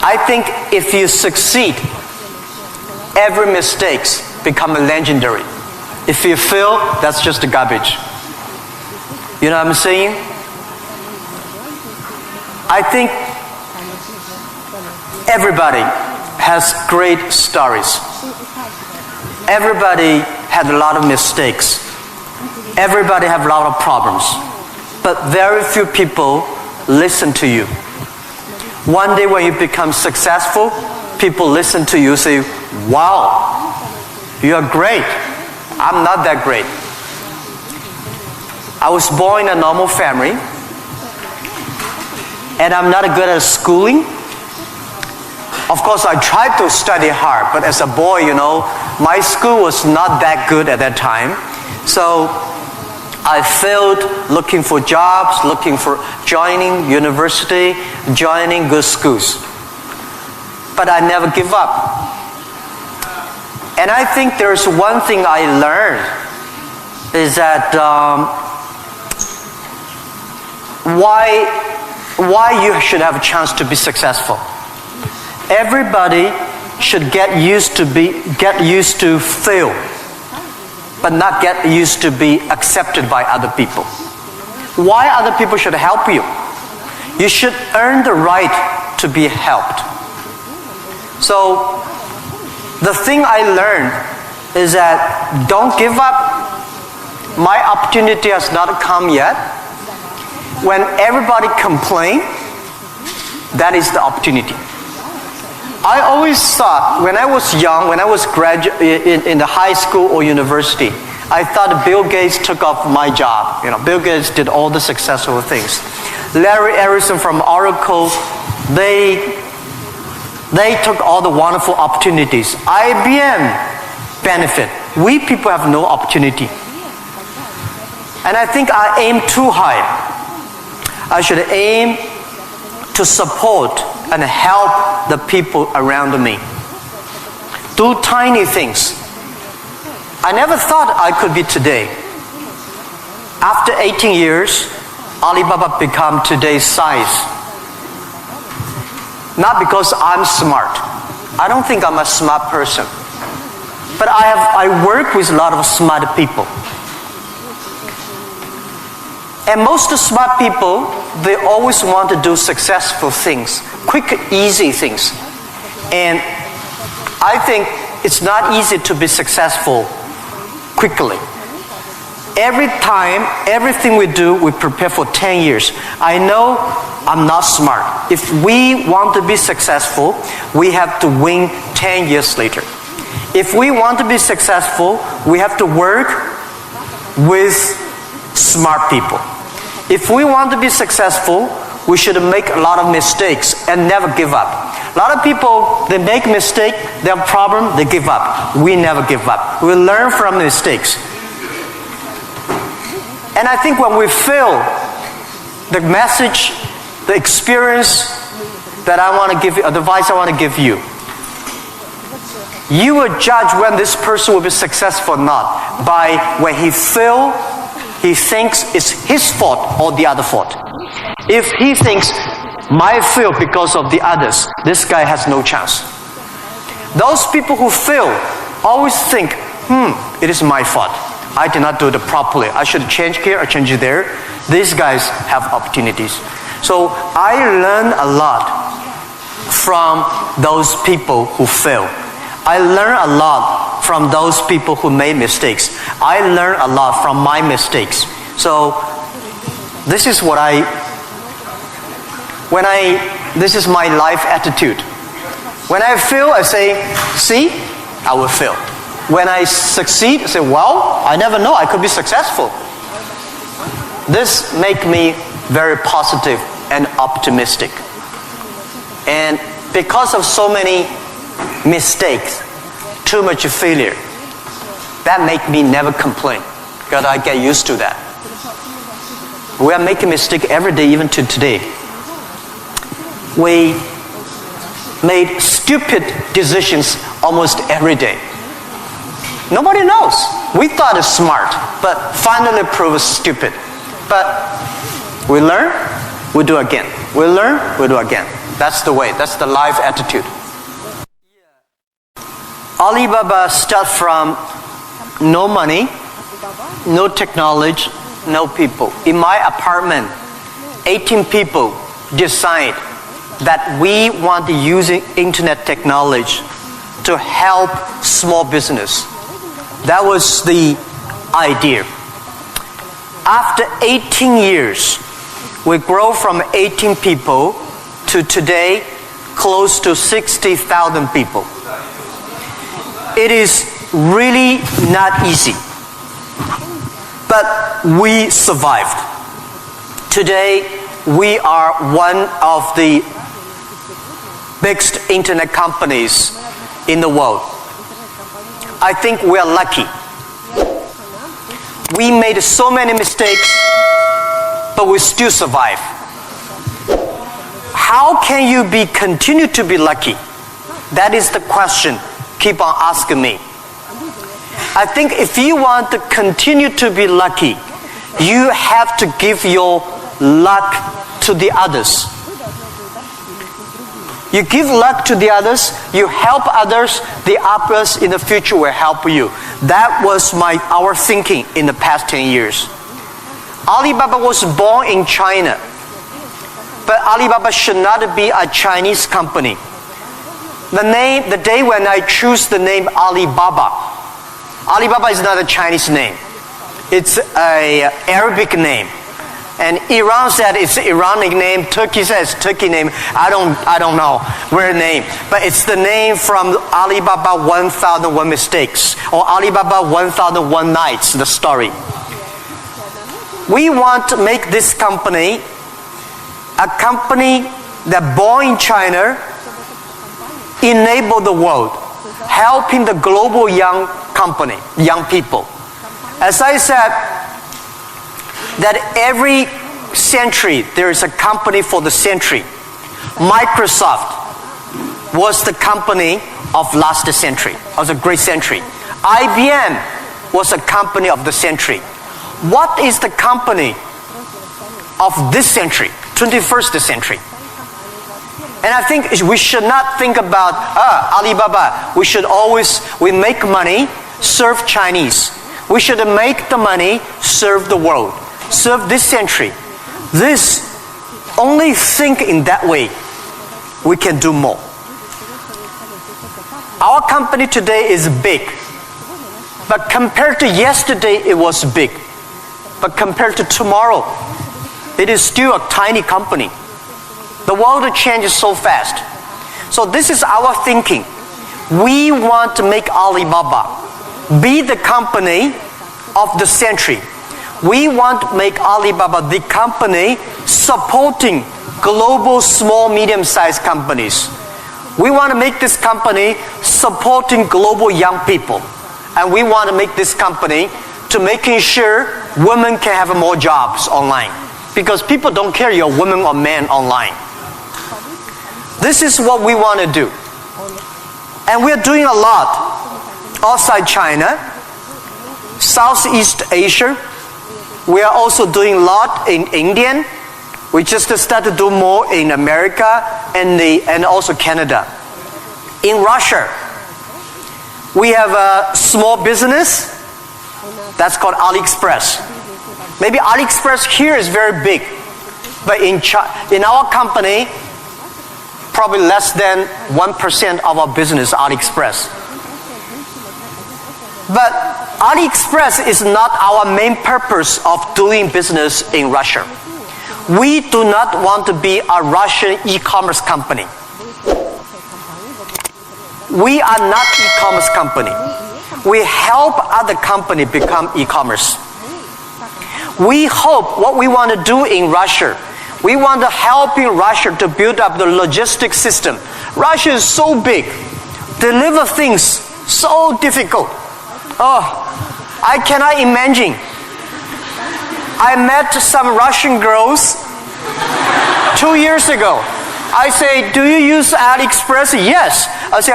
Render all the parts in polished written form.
I think if you succeed, every mistake becomes legendary. If you fail, that's just garbage. You know what I'm saying? I think everybody has great stories. Everybody had a lot of mistakes. Everybody have a lot of problems. But very few people listen to you. One day when you become successful, people listen to you, say, wow, you are great. I'm not that great. I was born in a normal family, and I'm not good at schooling. Of course, I tried to study hard, but as a boy, you know, my school was not that good at that time. So I failed looking for jobs, looking for joining university, joining good schools. But I never give up. And I think there's one thing I learned is that why you should have a chance to be successful. Everybody should get used to fail, but not get used to be accepted by other people. Why other people should help you? You should earn the right to be helped. So the thing I learned is that don't give up. My opportunity has not come yet. When everybody complains, that is the opportunity. I always thought when I was young, when I was in the high school or university, I thought Bill Gates took off my job. You know, Bill Gates did all the successful things. Larry Ellison from Oracle, they took all the wonderful opportunities. IBM benefit. We people have no opportunity. And I think I aim too high. I should aim to support and help the people around me. Do tiny things. I never thought I could be today. After 18 years, Alibaba become today's size. Not because I'm smart. I don't think I'm a smart person. But I work with a lot of smart people. And most smart people, they always want to do successful things, quick, easy things. And I think it's not easy to be successful quickly. Every time, everything we do, we prepare for 10 years. I know I'm not smart. If we want to be successful, we have to win 10 years later. If we want to be successful, we have to work with smart people. If we want to be successful, we should make a lot of mistakes and never give up. A lot of people, they make mistakes, they have a problem, they give up. We never give up. We learn from mistakes. And I think when we fail, the message, the experience that I want to give you, advice I want to give you, you will judge when this person will be successful or not by when he fails, he thinks it's his fault or the other fault. If he thinks, my fail because of the others, this guy has no chance. Those people who fail always think, it is my fault. I did not do it properly. I should change here or change there. These guys have opportunities. So I learn a lot from those people who fail. I learn a lot from those people who made mistakes. I learn a lot from my mistakes. So this is what this is my life attitude. When I fail, I say, see, I will fail. When I succeed, I say, well, I never know, I could be successful. This makes me very positive and optimistic. And because of so many mistakes, too much failure, that make me never complain, because I get used to that. We are making mistakes every day, even to today. We made stupid decisions almost every day. Nobody knows. We thought it's smart, but finally proved stupid. But we learn, we do again. We learn, we do again. That's the way. That's the life attitude. Alibaba started from no money, no technology, no people. In my apartment, 18 people decide that we want to use internet technology to help small business. That was the idea. After 18 years, we grow from 18 people to today close to 60,000 people. It is really not easy, but we survived. Today, we are one of the biggest internet companies in the world. I think we are lucky. We made so many mistakes, but we still survive. How can you continue to be lucky? That is the question. Keep on asking me. I think if you want to continue to be lucky, you have to give your luck to the others. You give luck to the others, you help others, the others in the future will help you. That was our thinking in the past 10 years. Alibaba was born in China, but Alibaba should not be a Chinese company. The day when I choose the name Alibaba, Alibaba is not a Chinese name. It's an Arabic name. And Iran said it's an Iranic name. Turkey says Turkey name. I don't know where name. But it's the name from Alibaba 1001 Mistakes or Alibaba 1001 Nights, the story. We want to make this company a company that born in China, enable the world, helping the global young people. As I said, that every century there is a company for the century. Microsoft was the company of last century, of the great century. IBM was a company of the century. What is the company of this century, 21st century? And I think we should not think about Alibaba. We make money, serve Chinese. We should make the money, serve the world, serve this century. Only think in that way, we can do more. Our company today is big, but compared to yesterday, it was big. But compared to tomorrow, it is still a tiny company. The world changes so fast. So this is our thinking. We want to make Alibaba be the company of the century. We want to make Alibaba the company supporting global small, medium-sized companies. We want to make this company supporting global young people. And we want to make this company to making sure women can have more jobs online. Because people don't care you're a woman or man online. This is what we want to do. And we're doing a lot outside China, Southeast Asia. We are also doing a lot in India. We just started to do more in America and also Canada. In Russia, we have a small business that's called AliExpress. Maybe AliExpress here is very big, but in our company, probably less than 1% of our business AliExpress. But AliExpress is not our main purpose of doing business in Russia. We do not want to be a Russian e-commerce company. We are not e-commerce company. We help other companies become e-commerce. We hope what we want to do in Russia, we want to help in Russia to build up the logistics system. Russia is so big. Deliver things so difficult. I cannot imagine. I met some Russian girls 2 years ago. I say, do you use AliExpress? Yes. I say,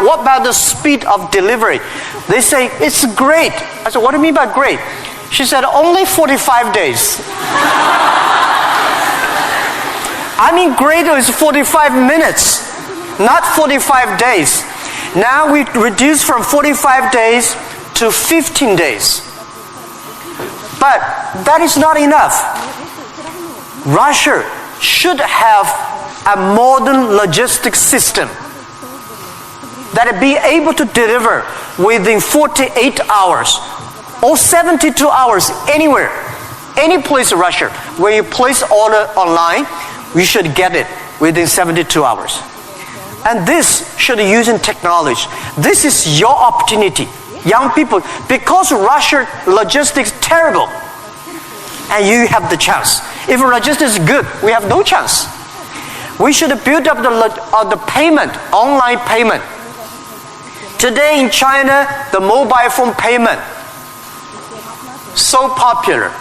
what about the speed of delivery? They say, it's great. I said, what do you mean by great? She said, only 45 days. I mean, greater is 45 minutes, not 45 days. Now we reduce from 45 days to 15 days. But that is not enough. Russia should have a modern logistics system that will be able to deliver within 48 hours or 72 hours anywhere, any place in Russia. When you place order online, you should get it within 72 hours. And this should be using technology. This is your opportunity, young people, because Russia logistics is terrible, and you have the chance. If logistics is good, we have no chance. We should build up the payment, online payment. Today in China, the mobile phone payment, so popular.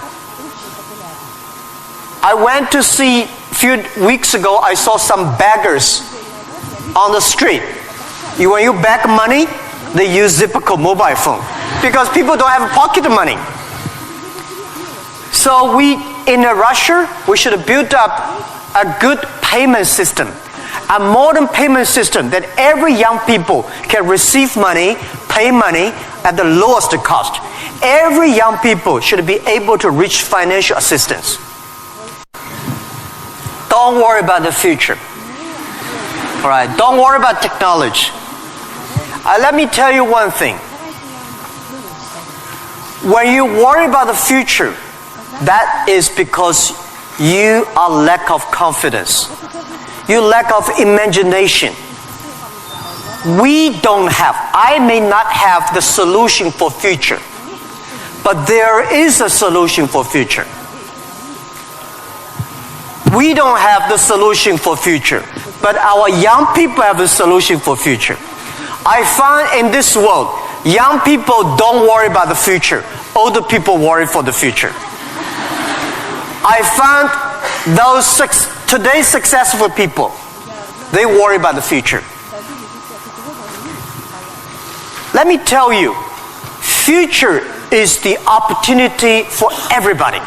I went to see, a few weeks ago, I saw some beggars on the street. When you beg money, they use Zipco mobile phone because people don't have pocket money. So in Russia, we should build up a good payment system, a modern payment system that every young people can receive money, pay money at the lowest cost. Every young people should be able to reach financial assistance. Don't worry about the future. All right, don't worry about technology. Let me tell you one thing. When you worry about the future, that is because you are lack of confidence. You lack of imagination. I may not have the solution for future, but there is a solution for future. We don't have the solution for future, but our young people have the solution for future. I find in this world, young people don't worry about the future. Older people worry for the future. I found today's successful people, they worry about the future. Let me tell you, future is the opportunity for everybody,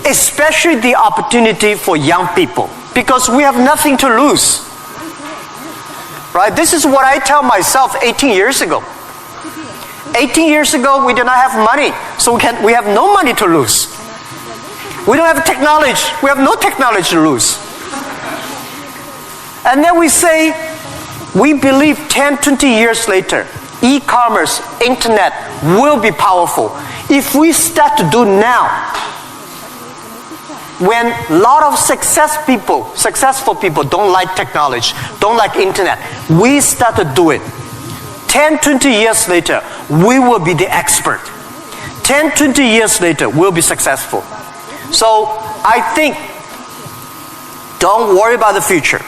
especially the opportunity for young people, because we have nothing to lose. Right? This is what I tell myself 18 years ago. 18 years ago, we did not have money, so we have no money to lose. We don't have technology. We have no technology to lose. And then we say, we believe 10, 20 years later, e-commerce, internet will be powerful. If we start to do now, when a lot of successful people don't like technology, don't like internet, we start to do it. 10, 20 years later, we will be the expert. 10, 20 years later, we'll be successful. So I think, don't worry about the future.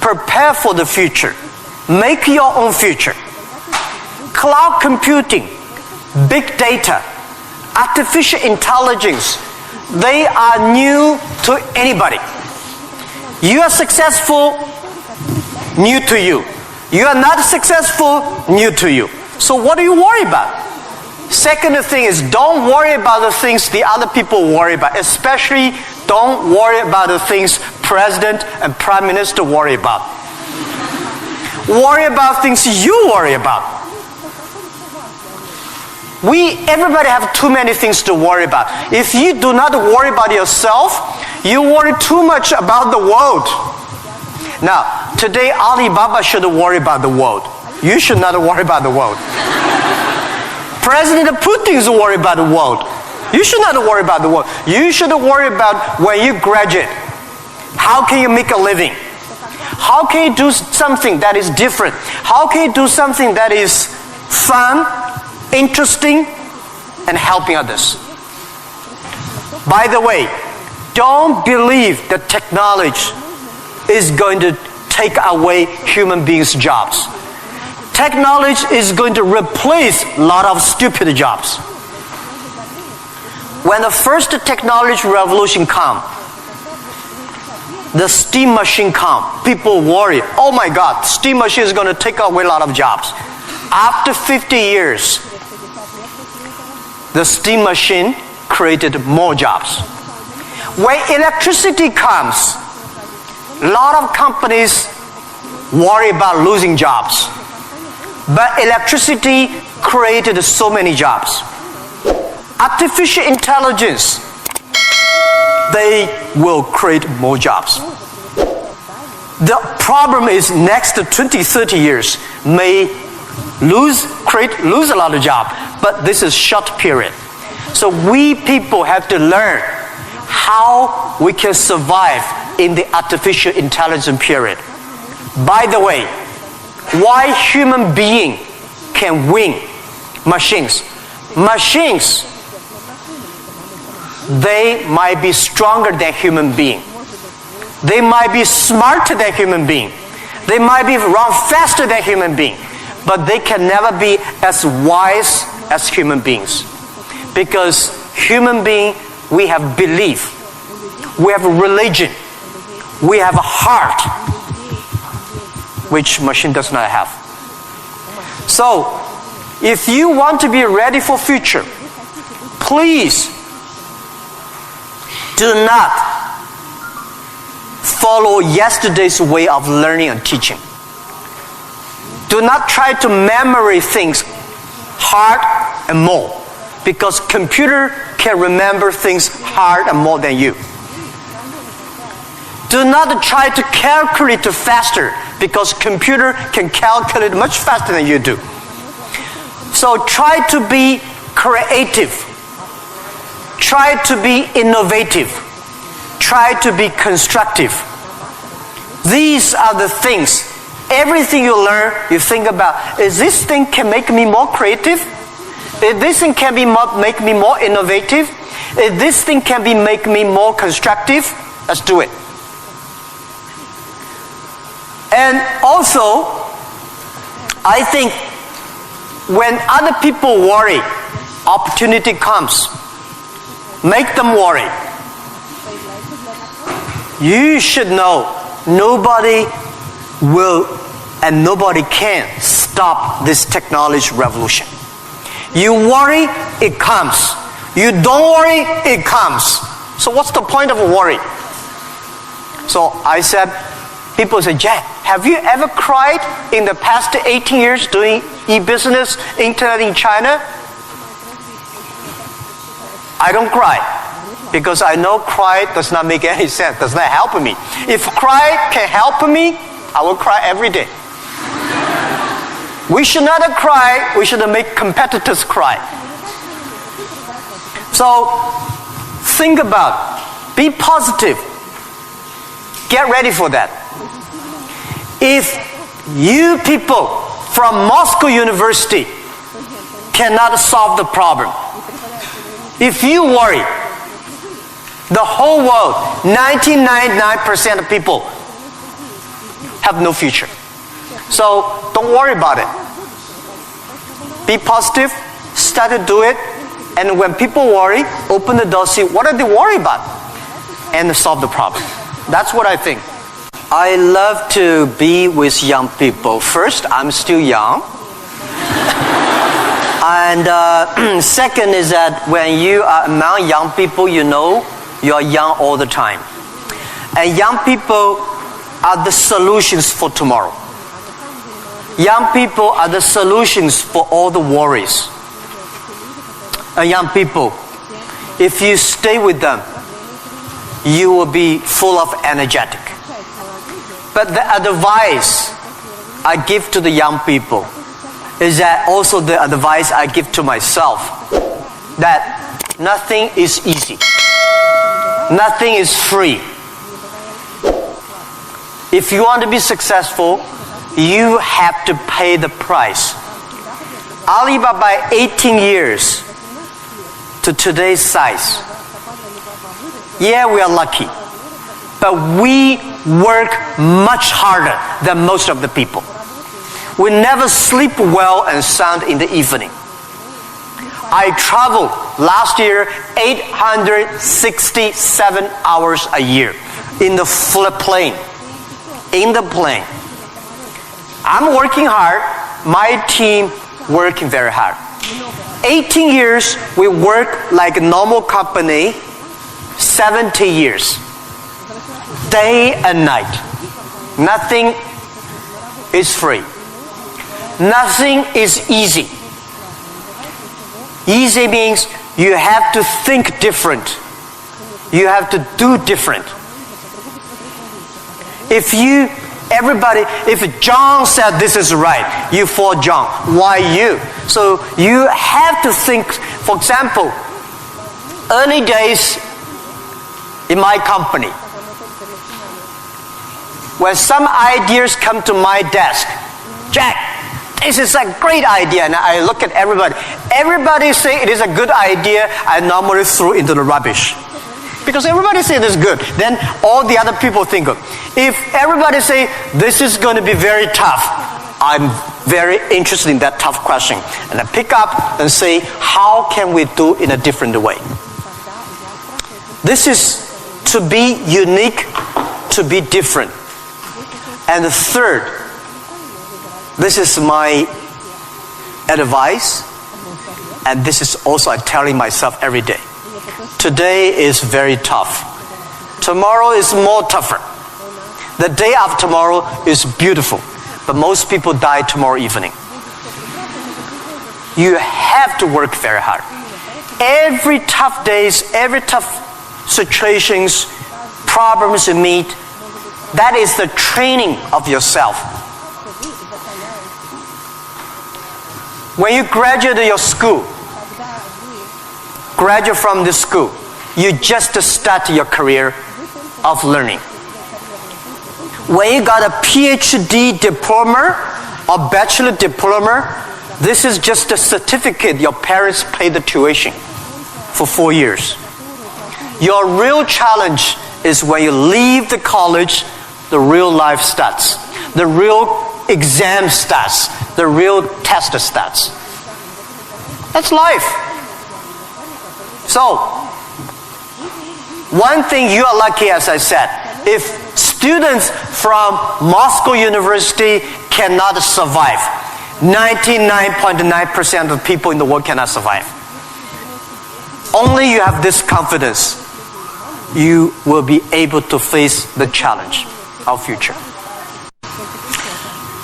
Prepare for the future. Make your own future. Cloud computing, big data, artificial intelligence, they are new to anybody. You are successful, new to you. You are not successful, new to you. So what do you worry about? Second thing is, don't worry about the things the other people worry about. Especially, don't worry about the things President and Prime Minister worry about. Worry about things you worry about. Everybody have too many things to worry about. If you do not worry about yourself, you worry too much about the world. Now, today Alibaba should worry about the world. You should not worry about the world. President Putin is worried about the world. You should not worry about the world. You should worry about when you graduate. How can you make a living? How can you do something that is different? How can you do something that is fun, interesting, and helping others? By the way, don't believe that technology is going to take away human beings' jobs. Technology is going to replace a lot of stupid jobs. When the first technology revolution comes, the steam machine comes, people worry, oh my God, steam machine is going to take away a lot of jobs. After 50 years, the steam machine created more jobs. When electricity comes, A lot of companies worry about losing jobs. But electricity created so many jobs. Artificial intelligence, they will create more jobs. The problem is next 20, 30 years may lose a lot of jobs, but this is short period. So we people have to learn how we can survive in the artificial intelligence period. By the way, why human being can win machines? Machines, they might be stronger than human being. They might be smarter than human being. They might be run faster than human being. But they can never be as wise as human beings. Because human being, we have belief. We have religion. We have a heart, which machine does not have. So, if you want to be ready for future, please do not follow yesterday's way of learning and teaching. Do not try to memorize things hard and more, because computer can remember things hard and more than you. Do not try to calculate faster, because computer can calculate much faster than you do. So try to be creative. Try to be innovative. Try to be constructive. These are the things. Everything you learn, you think about, is this thing can make me more creative? If this thing can make me more innovative? If this thing can make me more constructive? Let's do it. And also, I think when other people worry, opportunity comes. Make them worry. You should know nobody will and nobody can stop this technology revolution. You worry, it comes. You don't worry, it comes. So what's the point of worry? So I said, people say, Jack, have you ever cried in the past 18 years doing e-business, internet in China? I don't cry, because I know cry does not make any sense, does not help me. If cry can help me, I will cry every day. We should not cry, we should make competitors cry. So, think about, be positive. Get ready for that. If you people from Moscow University cannot solve the problem, if you worry, the whole world, 99% of people have no future. So don't worry about it. Be positive, start to do it, and when people worry, open the door, see what are they worried about, and solve the problem. That's what I think. I love to be with young people. First, I'm still young. And second is that when you are among young people, you know you are young all the time. And young people are the solutions for tomorrow. Young people are the solutions for all the worries. And young people, if you stay with them, you will be full of energetic. But the advice I give to the young people is that also the advice I give to myself, that nothing is easy. Nothing is free. If you want to be successful, you have to pay the price. Alibaba, 18 years to today's size. Yeah, we are lucky. But we work much harder than most of the people. We never sleep well and sound in the evening. I traveled last year 867 hours a year in the plane. In the plane. I'm working hard. My team working very hard. 18 years we work like a normal company. 70 years. Day and night. Nothing is free. Nothing is easy. Easy means you have to think different. You have to do different. If John said this is right, you follow John. Why you? So you have to think. For example, early days in my company, when some ideas come to my desk, Jack, this is a great idea, and I look at everybody. Everybody say it is a good idea. I normally throw into the rubbish. Because everybody say this is good, then all the other people think of. If everybody say this is going to be very tough, I'm very interested in that tough question. And I pick up and say, how can we do in a different way? This is to be unique, to be different. And the third, this is my advice, and this is also I'm telling myself every day. Today is very tough. Tomorrow is more tougher. The day after tomorrow is beautiful. But most people die tomorrow evening. You have to work very hard. Every tough days, every tough situations, problems you meet, that is the training of yourself. When you graduate your school, graduate from this school, you just start your career of learning. When you got a PhD diploma or bachelor diploma, this is just a certificate your parents paid the tuition for 4 years. Your real challenge is when you leave the college, the real life starts. The real exam starts. The real test starts. That's life. So, one thing you are lucky, as I said, if students from Moscow University cannot survive, 99.9% of people in the world cannot survive. Only you have this confidence, you will be able to face the challenge of future.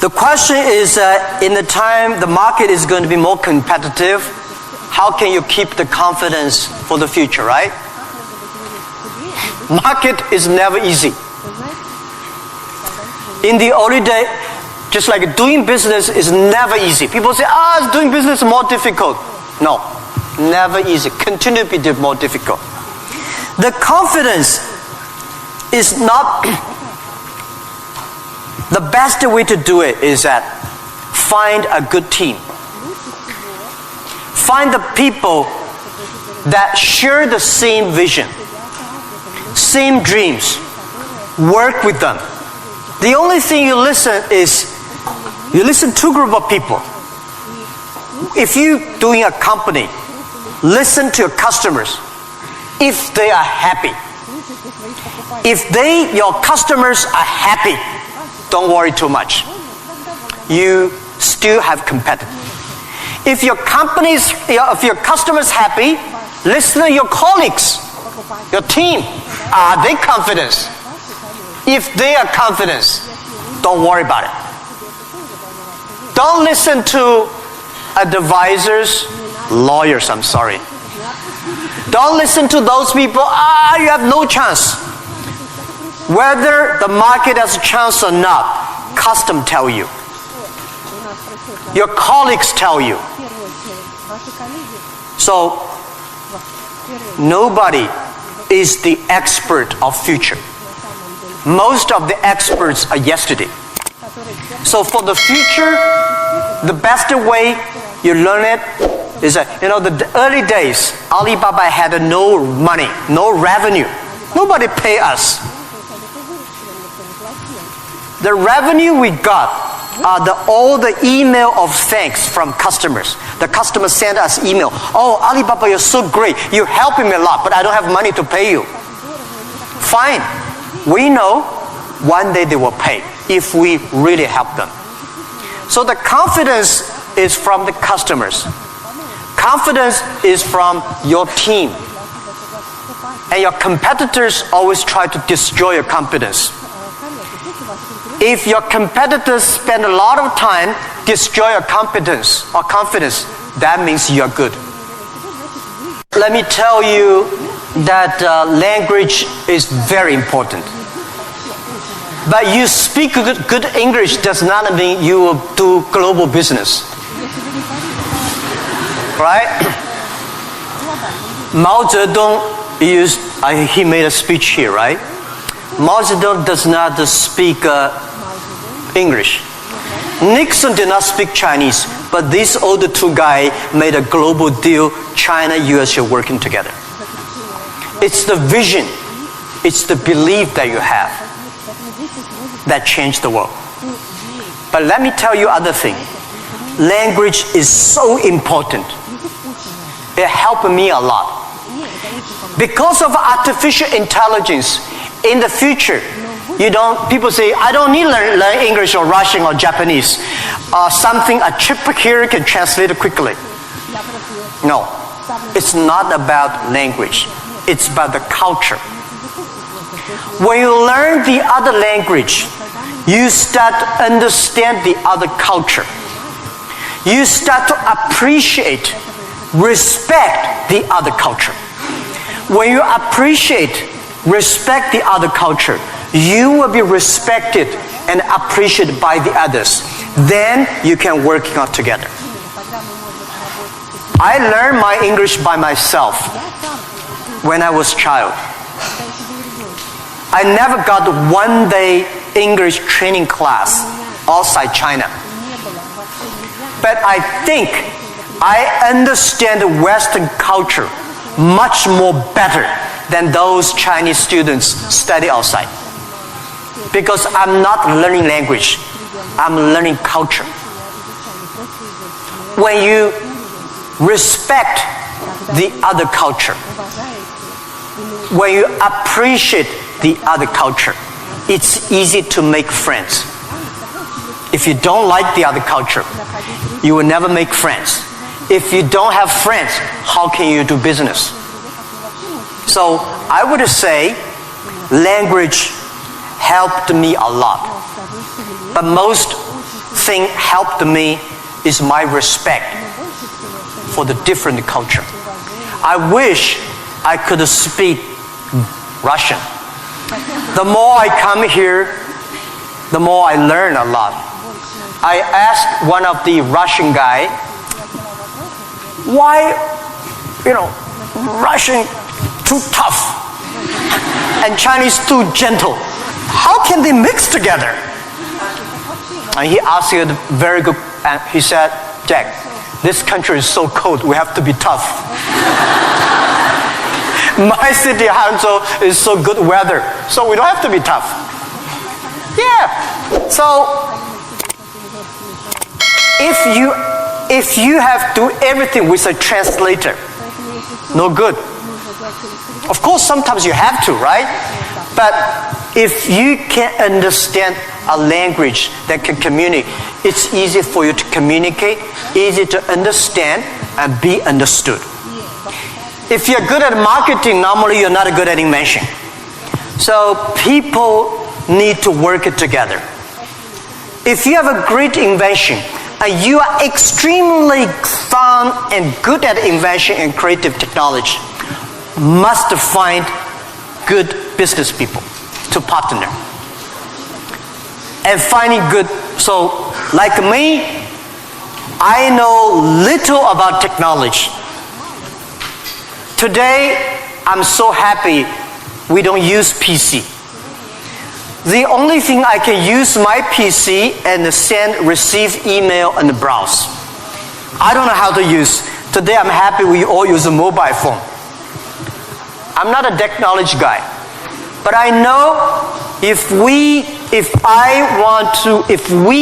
The question is, in the time the market is going to be more competitive, how can you keep the confidence for the future, right? Market is never easy. In the early day, just like doing business is never easy. People say, doing business is more difficult. No, never easy. Continue to be more difficult. The confidence is not... The best way to do it is that find a good team. Find the people that share the same vision, same dreams. Work with them. The only thing you listen to a group of people. If you're doing a company, listen to your customers. If they are happy. If your customers are happy, don't worry too much. You still have competitors. If your customers happy, listen to your colleagues, your team. Are they confident? If they are confident, don't worry about it. Don't listen to advisors, lawyers, I'm sorry. Don't listen to those people, you have no chance. Whether the market has a chance or not, custom tell you. Your colleagues tell you. So, nobody is the expert of future. Most of the experts are yesterday. So for the future, the best way you learn it is that, the early days, Alibaba had no money, no revenue. Nobody pay us. The revenue we got are all the email of thanks from customers. The customers send us email. Alibaba, you're so great. You're helping me a lot, but I don't have money to pay you. Fine. We know one day they will pay if we really help them. So the confidence is from the customers. Confidence is from your team. And your competitors always try to destroy your confidence. If your competitors spend a lot of time destroy your confidence, that means you're good. Let me tell you that language is very important. But you speak good English does not mean you will do global business. Right? Mao Zedong he made a speech here, right? Mao Zedong does not speak English. Nixon did not speak Chinese, but these older two guys made a global deal. China, US are working together. It's the vision, it's the belief that you have that changed the world. But let me tell you other thing. Language is so important. It helped me a lot. Because of artificial intelligence, in the future, people say, I don't need to learn English or Russian or Japanese. A chip here can translate it quickly. No, it's not about language. It's about the culture. When you learn the other language, you start to understand the other culture. You start to appreciate, respect the other culture. When you appreciate, respect the other culture, you will be respected and appreciated by the others. Then you can work out together. I learned my English by myself when I was a child. I never got one day English training class outside China. But I think I understand the Western culture much more better than those Chinese students study outside. Because I'm not learning language, I'm learning culture. When you respect the other culture, when you appreciate the other culture, it's easy to make friends. If you don't like the other culture, you will never make friends. If you don't have friends, how can you do business? So I would say language helped me a lot. But most thing helped me is my respect for the different culture. I wish I could speak Russian. The more I come here, the more I learn a lot. I asked one of the Russian guy, why, Russian too tough and Chinese too gentle? How can they mix together? And he asked a very good, and he said, Jack, this country is so cold, we have to be tough. My city, Hangzhou, is so good weather, so we don't have to be tough. Yeah. So, if you have to do everything with a translator, no good. Of course, sometimes you have to, right? But if you can understand a language that can communicate, it's easy for you to communicate, easy to understand, and be understood. If you're good at marketing, normally you're not good at invention. So people need to work it together. If you have a great invention, and you are extremely fun and good at invention and creative technology, must find good business people to partner. And finding good, so like me, I know little about technology. Today, I'm so happy we don't use PC. The only thing I can use my PC and receive email and browse. I don't know how to use. Today I'm happy we all use a mobile phone. I'm not a technology guy. But I know if we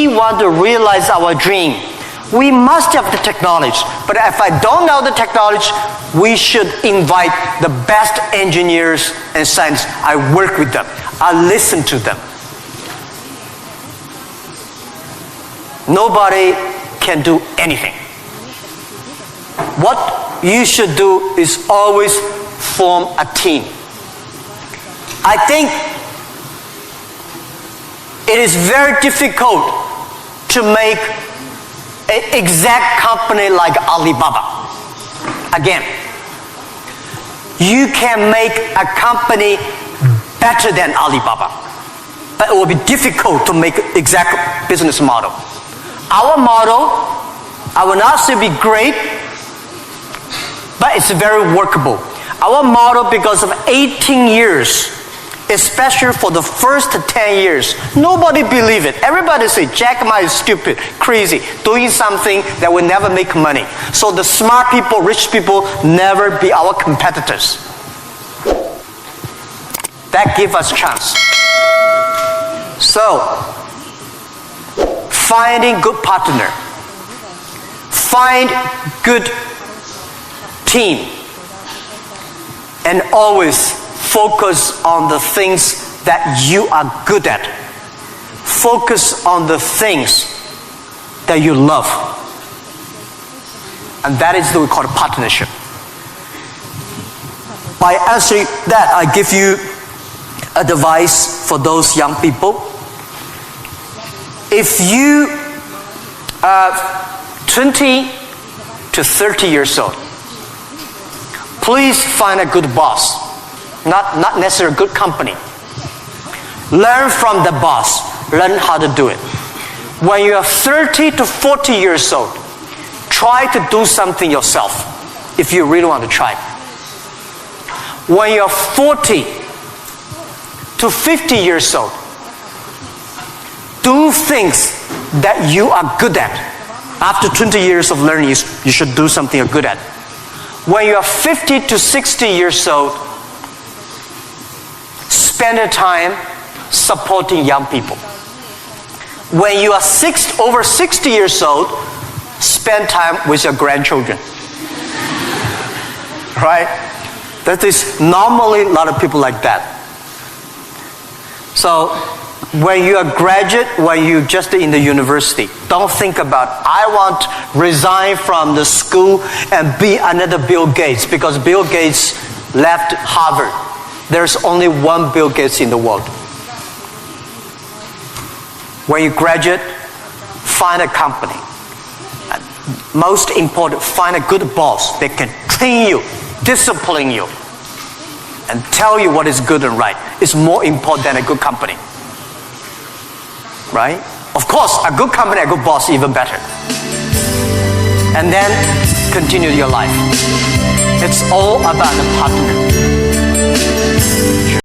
want to realize our dream, we must have the technology. But if I don't know the technology, we should invite the best engineers and scientists. I work with them. I listen to them. Nobody can do anything. What you should do is always form a team. I think it is very difficult to make an exact company like Alibaba. Again, you can make a company better than Alibaba, but it will be difficult to make exact business model. Our model, I will not say be great, but it's very workable. Our model, because of 18 years, especially for the first 10 years, nobody believe it. Everybody say, Jack Ma is stupid, crazy, doing something that will never make money. So the smart people, rich people, never be our competitors. That give us chance. So, finding good partner, find good team, and always focus on the things that you are good at. Focus on the things that you love. And that is what we call a partnership. By answering that, I give you advice for those young people. If you are 20 to 30 years old, please find a good boss. Not necessarily a good company. Learn from the boss. Learn how to do it. When you are 30 to 40 years old, try to do something yourself if you really want to try. When you are 40 to 50 years old, do things that you are good at. After 20 years of learning, you should do something you're good at. When you are 50 to 60 years old, spend your time supporting young people. When you are over 60 years old, spend time with your grandchildren. Right? That is normally a lot of people like that. So, when you are graduate, when you just in the university, don't think about, I want to resign from the school and be another Bill Gates, because Bill Gates left Harvard. There's only one Bill Gates in the world. When you graduate, find a company. Most important, find a good boss that can train you, discipline you, and tell you what is good and right. It's more important than a good company. Right? Of course, a good company, a good boss, even better. And then continue your life. It's all about the partner.